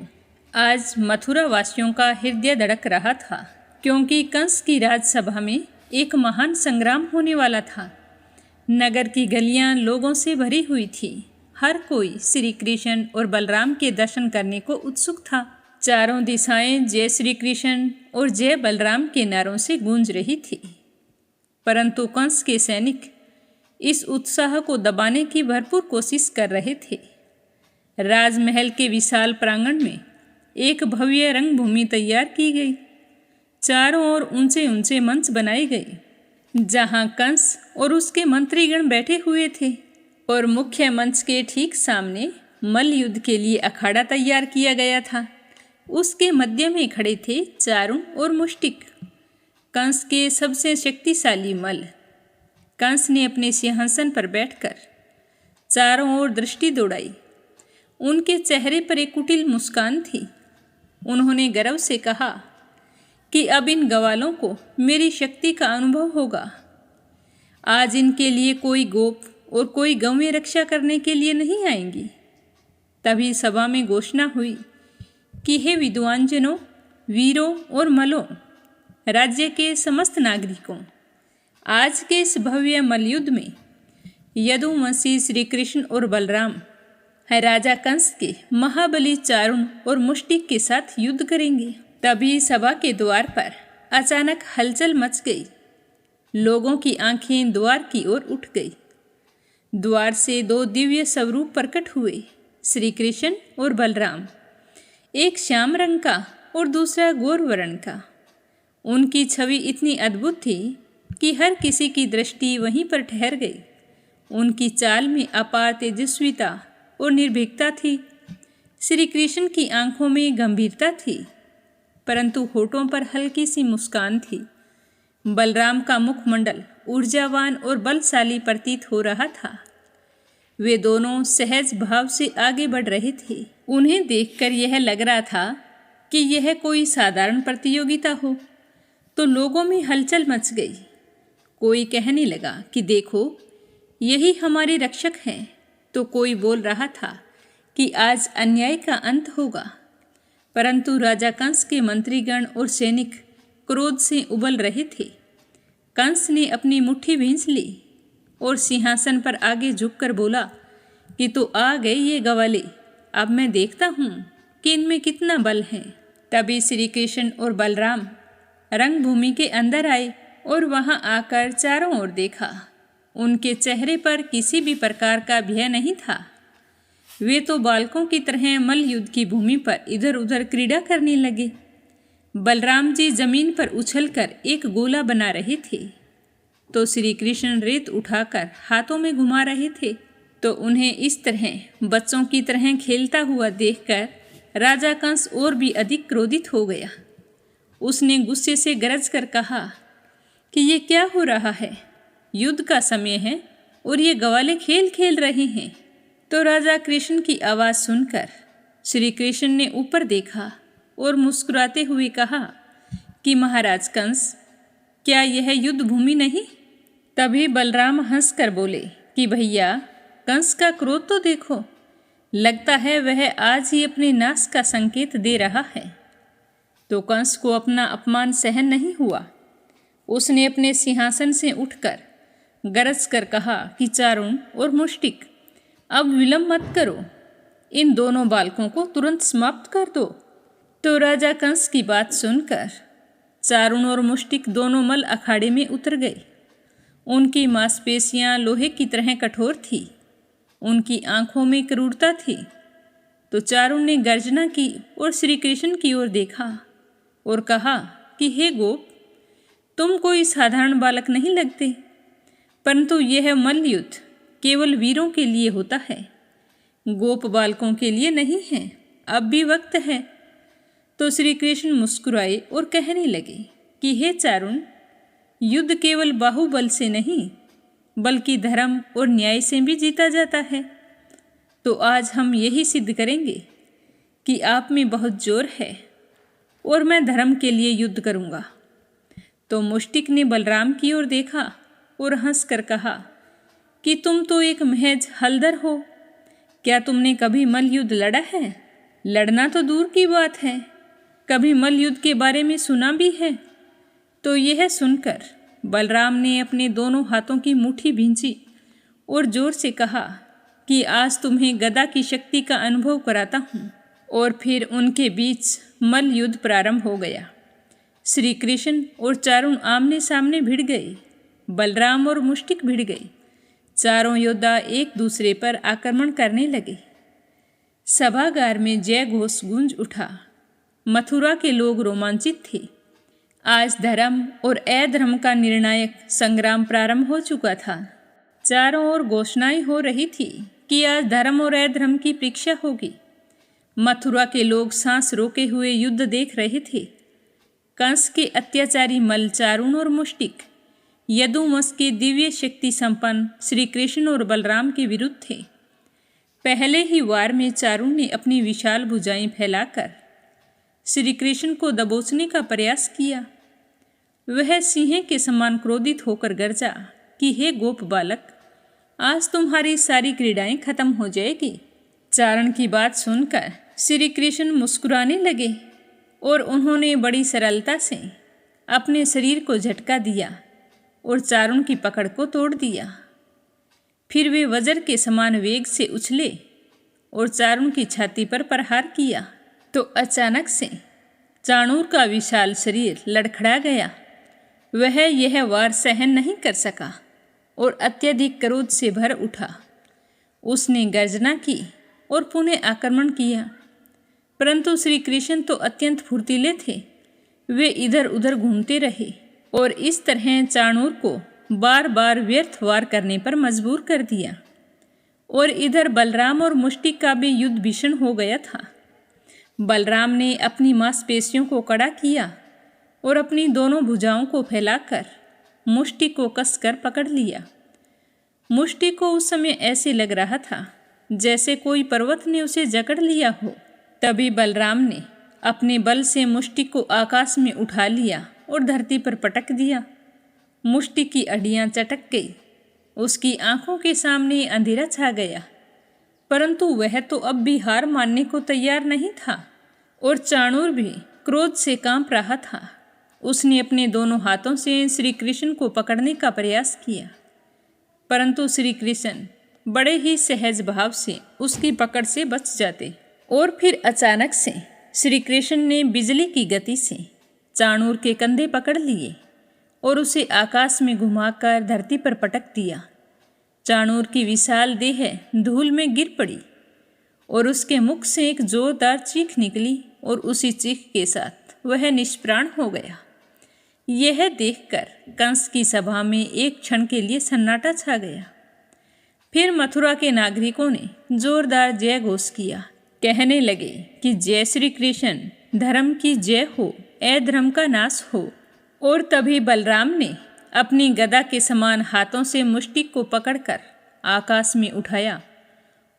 आज मथुरा वासियों का हृदय धड़क रहा था, क्योंकि कंस की राजसभा में एक महान संग्राम होने वाला था। नगर की गलियां लोगों से भरी हुई थी। हर कोई श्री कृष्ण और बलराम के दर्शन करने को उत्सुक था। चारों दिशाएं जय श्री कृष्ण और जय बलराम के नारों से गूंज रही थी। परंतु कंस के सैनिक इस उत्साह को दबाने की भरपूर कोशिश कर रहे थे। राजमहल के विशाल प्रांगण में एक भव्य रंगभूमि तैयार की गई। चारों ओर ऊंचे ऊंचे मंच बनाए गए, जहां कंस और उसके मंत्रीगण बैठे हुए थे, और मुख्य मंच के ठीक सामने मल्ल युद्ध के लिए अखाड़ा तैयार किया गया था। उसके मध्य में खड़े थे चारुण और मुष्टिक, कंस के सबसे शक्तिशाली मल्ल। कंस ने अपने सिंहासन पर बैठकर चारों ओर दृष्टि दौड़ाई। उनके चेहरे पर एक कुटिल मुस्कान थी। उन्होंने गर्व से कहा कि अब इन ग्वालों को मेरी शक्ति का अनुभव होगा। आज इनके लिए कोई गोप और कोई गौवें रक्षा करने के लिए नहीं आएंगी। तभी सभा में घोषणा हुई कि हे विद्वानजनों, वीरों और मल्लों, राज्य के समस्त नागरिकों, आज के इस भव्य मल्लयुद्ध में यदुवंशी श्री कृष्ण और बलराम राजा कंस के महाबली चारुण और मुष्टिक के साथ युद्ध करेंगे। तभी सभा के द्वार पर अचानक हलचल मच गई। लोगों की आंखें द्वार की ओर उठ गई। द्वार से दो दिव्य स्वरूप प्रकट हुए, श्री कृष्ण और बलराम, एक श्याम रंग का और दूसरा गौर वर्ण का। उनकी छवि इतनी अद्भुत थी कि हर किसी की दृष्टि वहीं पर ठहर गई। उनकी चाल में अपार तेजस्विता और निर्भीकता थी। श्री कृष्ण की आंखों में गंभीरता थी, परंतु होठों पर हल्की सी मुस्कान थी। बलराम का मुखमंडल ऊर्जावान और बलशाली प्रतीत हो रहा था। वे दोनों सहज भाव से आगे बढ़ रहे थे। उन्हें देखकर यह लग रहा था कि यह कोई साधारण प्रतियोगिता हो। तो लोगों में हलचल मच गई। कोई कहने लगा कि देखो, यही हमारे रक्षक हैं। तो कोई बोल रहा था कि आज अन्याय का अंत होगा। परंतु राजा कंस के मंत्रीगण और सैनिक क्रोध से उबल रहे थे। कंस ने अपनी मुट्ठी भींच ली और सिंहासन पर आगे झुककर बोला कि तो आ गए ये ग्वाले, अब मैं देखता हूँ कि इनमें कितना बल है। तभी श्री कृष्ण और बलराम रंगभूमि के अंदर आए और वहां आकर चारों ओर देखा। उनके चेहरे पर किसी भी प्रकार का भय नहीं था। वे तो बालकों की तरह मल्ल युद्ध की भूमि पर इधर उधर क्रीड़ा करने लगे। बलराम जी जमीन पर उछलकर एक गोला बना रहे थे, तो श्री कृष्ण रेत उठाकर हाथों में घुमा रहे थे। तो उन्हें इस तरह बच्चों की तरह खेलता हुआ देखकर राजा कंस और भी अधिक क्रोधित हो गया। उसने गुस्से से गरज कर कहा कि ये क्या हो रहा है? युद्ध का समय है और ये ग्वाले खेल खेल रहे हैं। तो राजा कृष्ण की आवाज़ सुनकर श्री कृष्ण ने ऊपर देखा और मुस्कुराते हुए कहा कि महाराज कंस, क्या यह युद्ध भूमि नहीं? तभी बलराम हंसकर बोले कि भैया, कंस का क्रोध तो देखो, लगता है वह आज ही अपने नाश का संकेत दे रहा है। तो कंस को अपना अपमान सहन नहीं हुआ। उसने अपने सिंहासन से उठकर गरज कर कहा कि चारुण और मुष्टिक, अब विलंब मत करो, इन दोनों बालकों को तुरंत समाप्त कर दो। तो राजा कंस की बात सुनकर चारुण और मुष्टिक दोनों मल अखाड़े में उतर गए। उनकी मांसपेशियां लोहे की तरह कठोर थी, उनकी आंखों में क्रूरता थी। तो चारुण ने गर्जना की और श्री कृष्ण की ओर देखा और कहा कि हे गोप, तुम कोई साधारण बालक नहीं लगते, परंतु यह मल्लयुद्ध केवल वीरों के लिए होता है, गोप बालकों के लिए नहीं है। अब भी वक्त है। तो श्री कृष्ण मुस्कुराए और कहने लगे कि हे चारुण, युद्ध केवल बाहुबल से नहीं बल्कि धर्म और न्याय से भी जीता जाता है। तो आज हम यही सिद्ध करेंगे कि आप में बहुत जोर है और मैं धर्म के लिए युद्ध करूंगा। तो मुष्टिक ने बलराम की ओर देखा और हंसकर कहा कि तुम तो एक महज हलधर हो, क्या तुमने कभी मल्लयुद्ध लड़ा है? लड़ना तो दूर की बात है, कभी मल्लयुद्ध के बारे में सुना भी है? तो यह सुनकर बलराम ने अपने दोनों हाथों की मुट्ठी भींची और जोर से कहा कि आज तुम्हें गदा की शक्ति का अनुभव कराता हूँ। और फिर उनके बीच मल्लयुद्ध प्रारंभ हो गया। श्री कृष्ण और चारुण आमने सामने भिड़ गए, बलराम और मुष्टिक भिड़ गए। चारों योद्धा एक दूसरे पर आक्रमण करने लगे। सभागार में जय घोष गूंज उठा। मथुरा के लोग रोमांचित थे। आज धर्म और अधर्म का निर्णायक संग्राम प्रारंभ हो चुका था। चारों ओर घोषणाएं हो रही थी कि आज धर्म और अधर्म की परीक्षा होगी। मथुरा के लोग सांस रोके हुए युद्ध देख रहे थे। कंस के अत्याचारी मल्ल चारुण और मुष्टिक यदुवंश के दिव्य शक्ति संपन्न श्री कृष्ण और बलराम के विरुद्ध थे। पहले ही वार में चारुण ने अपनी विशाल भुजाएं फैलाकर श्री कृष्ण को दबोचने का प्रयास किया। वह सिंह के समान क्रोधित होकर गरजा कि हे गोप बालक, आज तुम्हारी सारी क्रीड़ाएं खत्म हो जाएगी। चारण की बात सुनकर श्री कृष्ण मुस्कुराने लगे और उन्होंने बड़ी सरलता से अपने शरीर को झटका दिया और चारुण की पकड़ को तोड़ दिया। फिर वे वज्र के समान वेग से उछले और चारुण की छाती पर प्रहार किया। तो अचानक से चाणूर का विशाल शरीर लड़खड़ा गया। वह यह वार सहन नहीं कर सका और अत्यधिक क्रोध से भर उठा। उसने गर्जना की और पुनः आक्रमण किया, परंतु श्री कृष्ण तो अत्यंत फुर्तीले थे। वे इधर उधर घूमते रहे और इस तरह चाणूर को बार बार व्यर्थ वार करने पर मजबूर कर दिया। और इधर बलराम और मुष्टिक का भी युद्ध भीषण हो गया था। बलराम ने अपनी मांसपेशियों को कड़ा किया और अपनी दोनों भुजाओं को फैलाकर मुष्टिक को कसकर पकड़ लिया। मुष्टिक को उस समय ऐसे लग रहा था जैसे कोई पर्वत ने उसे जकड़ लिया हो। तभी बलराम ने अपने बल से मुष्टिक को आकाश में उठा लिया और धरती पर पटक दिया। मुष्टिक की हड्डियां चटक गई। उसकी आंखों के सामने अंधेरा छा गया, परंतु वह तो अब भी हार मानने को तैयार नहीं था और चाणूर भी क्रोध से कांप रहा था। उसने अपने दोनों हाथों से श्री कृष्ण को पकड़ने का प्रयास किया, परंतु श्री कृष्ण बड़े ही सहज भाव से उसकी पकड़ से बच जाते। और फिर अचानक से श्री कृष्ण ने बिजली की गति से चाणूर के कंधे पकड़ लिए और उसे आकाश में घुमाकर धरती पर पटक दिया। चाणूर की विशाल देह धूल में गिर पड़ी और उसके मुख से एक जोरदार चीख निकली और उसी चीख के साथ वह निष्प्राण हो गया। यह देखकर कंस की सभा में एक क्षण के लिए सन्नाटा छा गया। फिर मथुरा के नागरिकों ने जोरदार जय घोष किया, कहने लगे कि जय श्री कृष्ण, धर्म की जय हो, अधर्म का नाश हो। और तभी बलराम ने अपनी गदा के समान हाथों से मुष्टि को पकड़कर आकाश में उठाया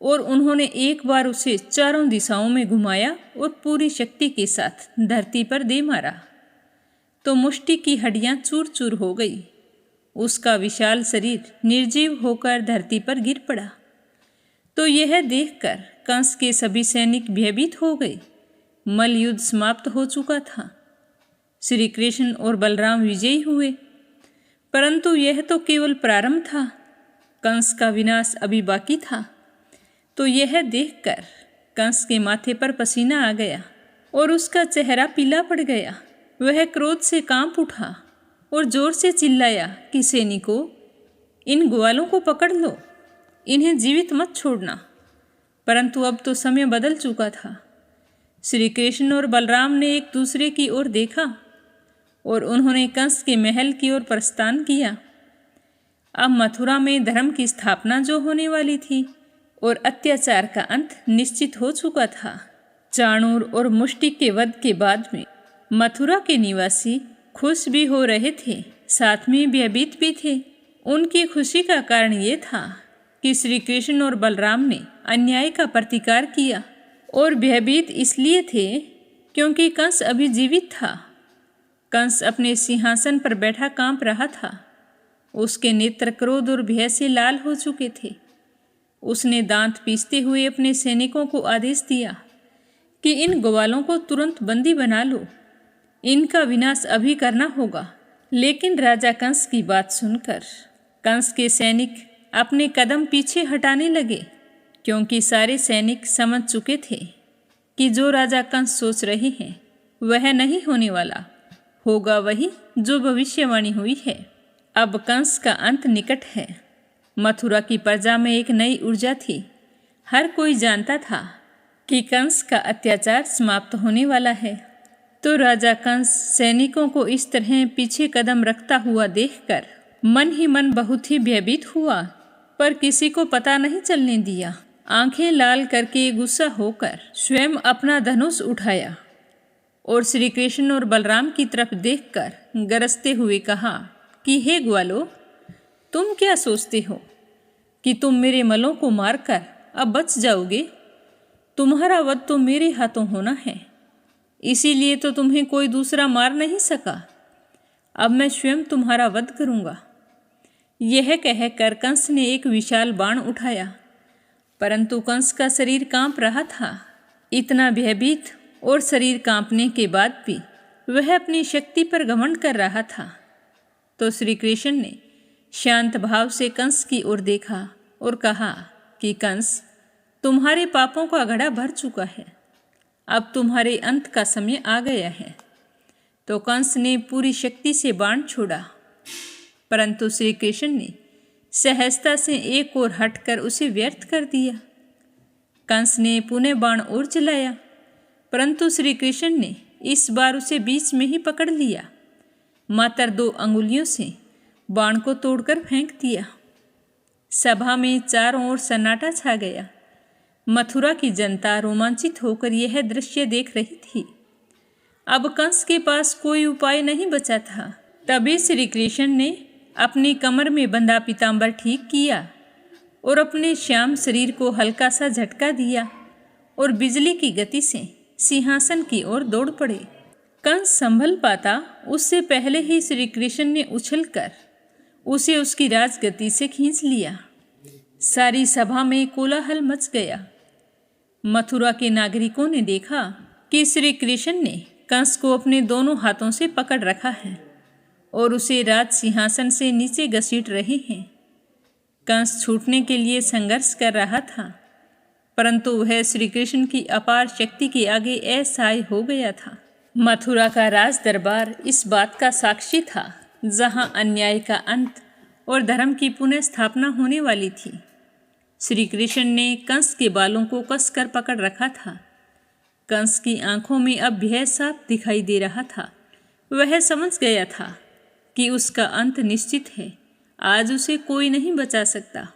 और उन्होंने एक बार उसे चारों दिशाओं में घुमाया और पूरी शक्ति के साथ धरती पर दे मारा तो मुष्टि की हड्डियां चूर चूर हो गई। उसका विशाल शरीर निर्जीव होकर धरती पर गिर पड़ा। तो यह देखकर कंस के सभी सैनिक भयभीत हो गए। मल्ल युद्ध समाप्त हो चुका था। श्री कृष्ण और बलराम विजयी हुए, परंतु यह तो केवल प्रारंभ था। कंस का विनाश अभी बाकी था। तो यह देखकर कंस के माथे पर पसीना आ गया और उसका चेहरा पीला पड़ गया। वह क्रोध से कांप उठा और जोर से चिल्लाया कि सैनिकों, इन ग्वालों को पकड़ लो, इन्हें जीवित मत छोड़ना। परंतु अब तो समय बदल चुका था। श्री कृष्ण और बलराम ने एक दूसरे की ओर देखा और उन्होंने कंस के महल की ओर प्रस्थान किया। अब मथुरा में धर्म की स्थापना जो होने वाली थी और अत्याचार का अंत निश्चित हो चुका था। चाणूर और मुष्टि के वध के बाद में मथुरा के निवासी खुश भी हो रहे थे, साथ में भयभीत भी थे। उनकी खुशी का कारण ये था कि श्री कृष्ण और बलराम ने अन्याय का प्रतिकार किया, और भयभीत इसलिए थे क्योंकि कंस अभी जीवित था। कंस अपने सिंहासन पर बैठा कांप रहा था। उसके नेत्र क्रोध और भय से लाल हो चुके थे। उसने दांत पीसते हुए अपने सैनिकों को आदेश दिया कि इन ग्वालों को तुरंत बंदी बना लो, इनका विनाश अभी करना होगा। लेकिन राजा कंस की बात सुनकर कंस के सैनिक अपने कदम पीछे हटाने लगे, क्योंकि सारे सैनिक समझ चुके थे कि जो राजा कंस सोच रहे हैं वह नहीं होने वाला, होगा वही जो भविष्यवाणी हुई है। अब कंस का अंत निकट है। मथुरा की प्रजा में एक नई ऊर्जा थी। हर कोई जानता था कि कंस का अत्याचार समाप्त होने वाला है। तो राजा कंस सैनिकों को इस तरह पीछे कदम रखता हुआ देखकर मन ही मन बहुत ही भयभीत हुआ, पर किसी को पता नहीं चलने दिया। आंखें लाल करके गुस्सा होकर स्वयं अपना धनुष उठाया और श्री कृष्ण और बलराम की तरफ देखकर गरजते हुए कहा कि हे ग्वालों, तुम क्या सोचते हो कि तुम मेरे मल्लों को मारकर अब बच जाओगे? तुम्हारा वध तो मेरे हाथों होना है, इसीलिए तो तुम्हें कोई दूसरा मार नहीं सका। अब मैं स्वयं तुम्हारा वध करूंगा। यह कहकर कंस ने एक विशाल बाण उठाया, परंतु कंस का शरीर कांप रहा था। इतना भयभीत और शरीर कांपने के बाद भी वह अपनी शक्ति पर घमंड कर रहा था। तो श्री कृष्ण ने शांत भाव से कंस की ओर देखा और कहा कि कंस, तुम्हारे पापों का घड़ा भर चुका है, अब तुम्हारे अंत का समय आ गया है। तो कंस ने पूरी शक्ति से बाण छोड़ा, परंतु श्री कृष्ण ने सहजता से एक ओर हटकर उसे व्यर्थ कर दिया। कंस ने पुनः बाण और चलाया, परंतु श्री कृष्ण ने इस बार उसे बीच में ही पकड़ लिया। मात्र 2 अंगुलियों से बाण को तोड़कर फेंक दिया। सभा में चारों ओर सन्नाटा छा गया। मथुरा की जनता रोमांचित होकर यह दृश्य देख रही थी। अब कंस के पास कोई उपाय नहीं बचा था। तभी श्री कृष्ण ने अपनी कमर में बंधा पीताम्बर ठीक किया और अपने श्याम शरीर को हल्का सा झटका दिया और बिजली की गति से सिंहासन की ओर दौड़ पड़े। कंस संभल पाता उससे पहले ही श्री कृष्ण ने उछलकर उसे उसकी राजगति से खींच लिया। सारी सभा में कोलाहल मच गया। मथुरा के नागरिकों ने देखा कि श्री कृष्ण ने कंस को अपने दोनों हाथों से पकड़ रखा है और उसे राज सिंहासन से नीचे घसीट रहे हैं। कंस छूटने के लिए संघर्ष कर रहा था, परंतु वह श्री कृष्ण की अपार शक्ति के आगे असहाय हो गया था। मथुरा का राज दरबार इस बात का साक्षी था, जहां अन्याय का अंत और धर्म की पुनः स्थापना होने वाली थी। श्री कृष्ण ने कंस के बालों को कसकर पकड़ रखा था। कंस की आंखों में अब भय साफ दिखाई दे रहा था। वह समझ गया था कि उसका अंत निश्चित है, आज उसे कोई नहीं बचा सकता।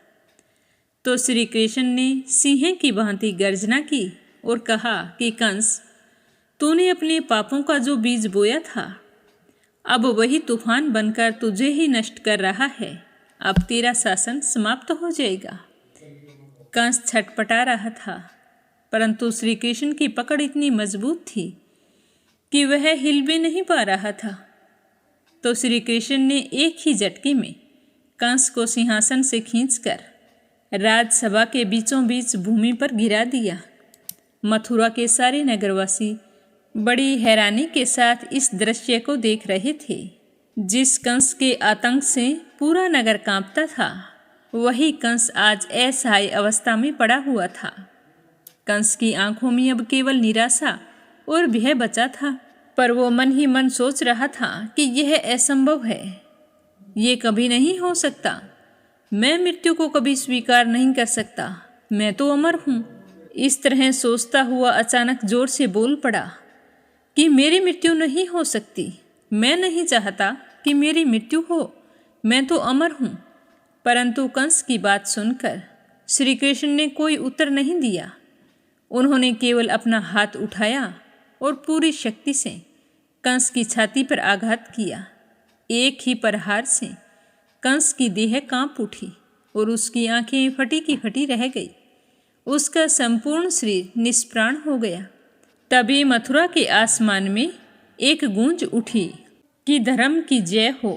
तो श्री कृष्ण ने सिंह की भांति गर्जना की और कहा कि कंस, तूने अपने पापों का जो बीज बोया था अब वही तूफान बनकर तुझे ही नष्ट कर रहा है। अब तेरा शासन समाप्त हो जाएगा। कंस छटपटा रहा था, परंतु श्री कृष्ण की पकड़ इतनी मजबूत थी कि वह हिल भी नहीं पा रहा था। तो श्री कृष्ण ने एक ही झटके में कंस को सिंहासन से खींचकर राजसभा के बीचों बीच भूमि पर गिरा दिया। मथुरा के सारे नगरवासी बड़ी हैरानी के साथ इस दृश्य को देख रहे थे। जिस कंस के आतंक से पूरा नगर कांपता था, वही कंस आज असहाय अवस्था में पड़ा हुआ था। कंस की आंखों में अब केवल निराशा और भय बचा था, पर वो मन ही मन सोच रहा था कि यह असंभव है, ये कभी नहीं हो सकता। मैं मृत्यु को कभी स्वीकार नहीं कर सकता, मैं तो अमर हूँ। इस तरह सोचता हुआ अचानक जोर से बोल पड़ा कि मेरी मृत्यु नहीं हो सकती। मैं नहीं चाहता कि मेरी मृत्यु हो, मैं तो अमर हूँ। परंतु कंस की बात सुनकर श्री कृष्ण ने कोई उत्तर नहीं दिया। उन्होंने केवल अपना हाथ उठाया और पूरी शक्ति से कंस की छाती पर आघात किया। एक ही प्रहार से कंस की देह कांप उठी और उसकी आंखें फटी की फटी रह गई। उसका संपूर्ण शरीर निष्प्राण हो गया। तभी मथुरा के आसमान में एक गूंज उठी कि धर्म की जय हो,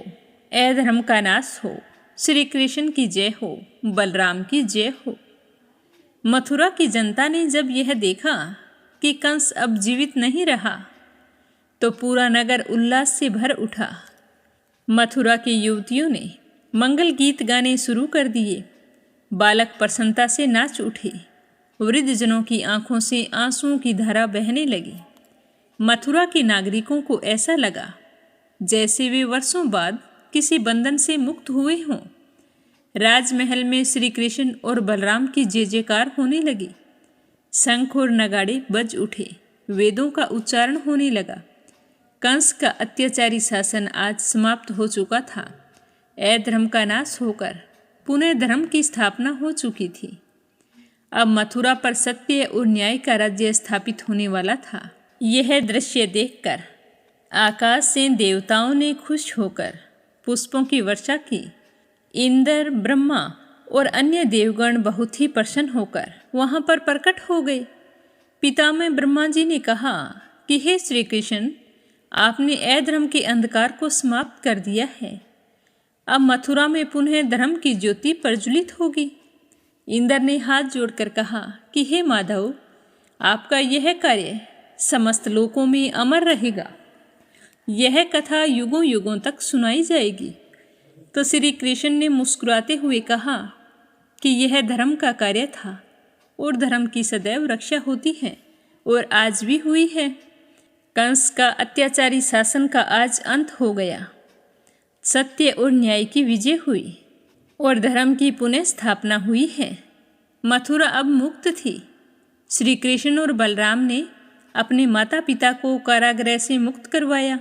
अधर्म का नाश हो, श्री कृष्ण की जय हो, बलराम की जय हो। मथुरा की जनता ने जब यह देखा कि कंस अब जीवित नहीं रहा, तो पूरा नगर उल्लास से भर उठा। मथुरा की युवतियों ने मंगल गीत गाने शुरू कर दिए। बालक प्रसन्नता से नाच उठे। वृद्धजनों की आंखों से आंसुओं की धारा बहने लगी। मथुरा के नागरिकों को ऐसा लगा जैसे वे वर्षों बाद किसी बंधन से मुक्त हुए हों। राजमहल में श्री कृष्ण और बलराम की जय जयकार होने लगी। शंख और नगाड़े बज उठे, वेदों का उच्चारण होने लगा। कंस का अत्याचारी शासन आज समाप्त हो चुका था। अधर्म का नाश होकर पुनः धर्म की स्थापना हो चुकी थी। अब मथुरा पर सत्य और न्याय का राज्य स्थापित होने वाला था। यह दृश्य देखकर आकाश से देवताओं ने खुश होकर पुष्पों की वर्षा की। इंद्र, ब्रह्मा और अन्य देवगण बहुत ही प्रसन्न होकर वहां पर प्रकट हो गए। पितामह ब्रह्मा जी ने कहा कि हे श्री कृष्ण, आपने अधर्म के अंधकार को समाप्त कर दिया है। अब मथुरा में पुनः धर्म की ज्योति प्रज्वलित होगी। इंद्र ने हाथ जोड़कर कहा कि हे माधव, आपका यह कार्य समस्त लोकों में अमर रहेगा। यह कथा युगों युगों तक सुनाई जाएगी। तो श्री कृष्ण ने मुस्कुराते हुए कहा कि यह धर्म का कार्य था और धर्म की सदैव रक्षा होती है और आज भी हुई है। कंस का अत्याचारी शासन का आज अंत हो गया। सत्य और न्याय की विजय हुई और धर्म की पुनः स्थापना हुई है। मथुरा अब मुक्त थी। श्री कृष्ण और बलराम ने अपने माता पिता को कारागृह से मुक्त करवाया।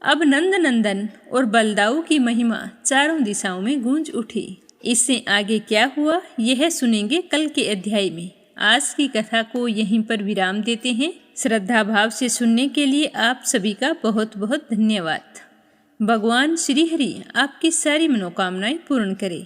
अब नंद नंदन और बलदाऊ की महिमा चारों दिशाओं में गूंज उठी। इससे आगे क्या हुआ यह सुनेंगे कल के अध्याय में। आज की कथा को यहीं पर विराम देते हैं। श्रद्धा भाव से सुनने के लिए आप सभी का बहुत बहुत धन्यवाद। भगवान श्री हरि आपकी सारी मनोकामनाएं पूर्ण करे।